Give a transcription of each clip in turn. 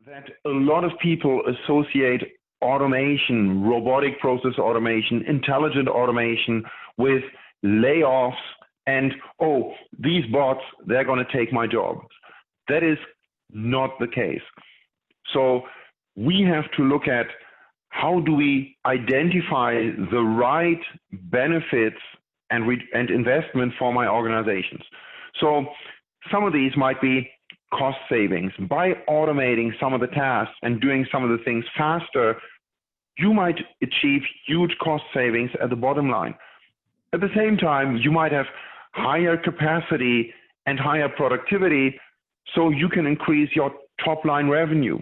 that a lot of people associate automation, robotic process automation, intelligent automation with layoffs and, oh, these bots, they're going to take my job. That is not the case. So we have to look at how do we identify the right benefits and investment for my organizations. So some of these might be cost savings. By automating some of the tasks and doing some of the things faster, you might achieve huge cost savings at the bottom line. At the same time, you might have higher capacity and higher productivity, so you can increase your top line revenue.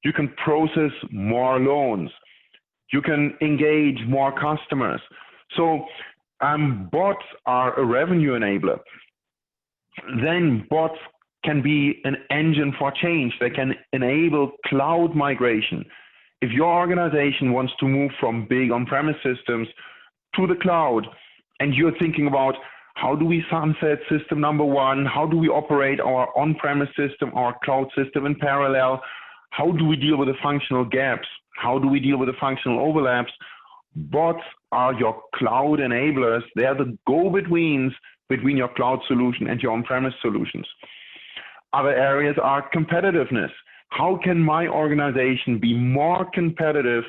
You can process more loans. You can engage more customers. So bots are a revenue enabler. Then bots can be an engine for change. They can enable cloud migration. If your organization wants to move from big on-premise systems to the cloud, and you're thinking about how do we sunset system number one, how do we operate our on-premise system, our cloud system in parallel, how do we deal with the functional gaps, how do we deal with the functional overlaps, bots are your cloud enablers. They're the go-betweens between your cloud solution and your on-premise solutions. Other areas are competitiveness. How can my organization be more competitive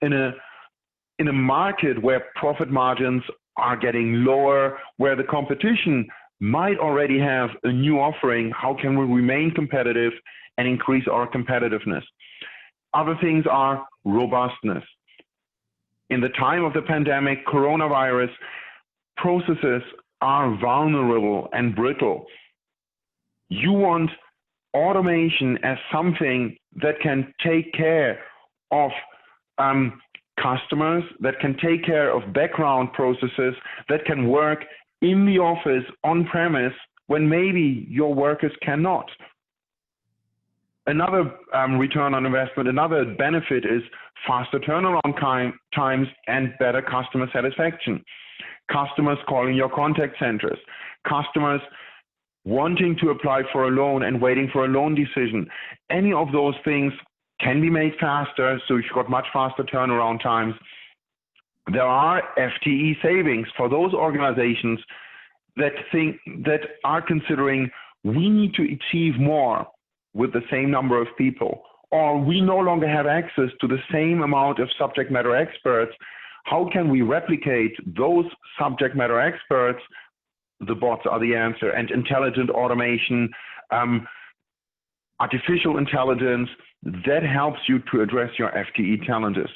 in a market where profit margins are getting lower, where the competition might already have a new offering? How can we remain competitive and increase our competitiveness? Other things are robustness. In the time of the pandemic, coronavirus, processes are vulnerable and brittle. You want automation as something that can take care of customers, that can take care of background processes, that can work in the office on-premise when maybe your workers cannot. Another return on investment, another benefit is faster turnaround times and better customer satisfaction. Customers calling your contact centers, customers wanting to apply for a loan and waiting for a loan decision. Any of those things can be made faster, so you've got much faster turnaround times. There are FTE savings for those organizations that are considering we need to achieve more with the same number of people, or we no longer have access to the same amount of subject matter experts. How can we replicate those subject matter experts? The bots are the answer, and intelligent automation, artificial intelligence, that helps you to address your FTE challenges.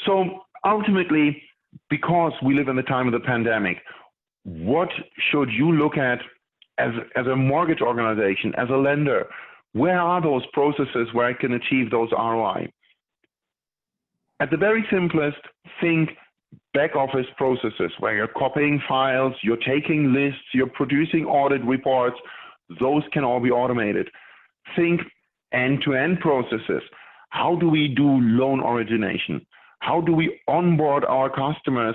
So ultimately, because we live in the time of the pandemic, what should you look at as a mortgage organization, as a lender? Where are those processes where I can achieve those ROI? At the very simplest, think back office processes where you're copying files, you're taking lists, you're producing audit reports. Those can all be automated. Think end-to-end processes. How do we do loan origination? How do we onboard our customers?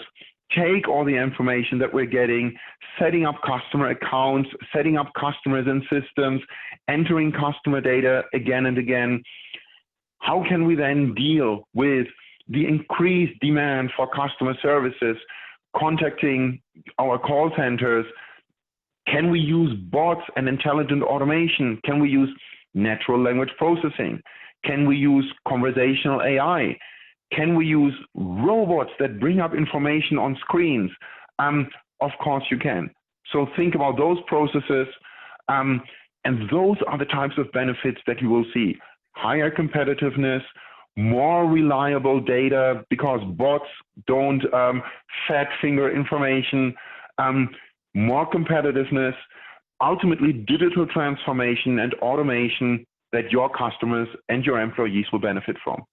Take all the information that we're getting, setting up customer accounts, setting up customers in systems, entering customer data again and again. How can we then deal with the increased demand for customer services, contacting our call centers? Can we use bots and intelligent automation? Can we use natural language processing? Can we use conversational AI? Can we use robots that bring up information on screens? Of course you can. So think about those processes, and those are the types of benefits that you will see. Higher competitiveness, more reliable data because bots don't fat finger information, more competitiveness, ultimately digital transformation and automation that your customers and your employees will benefit from.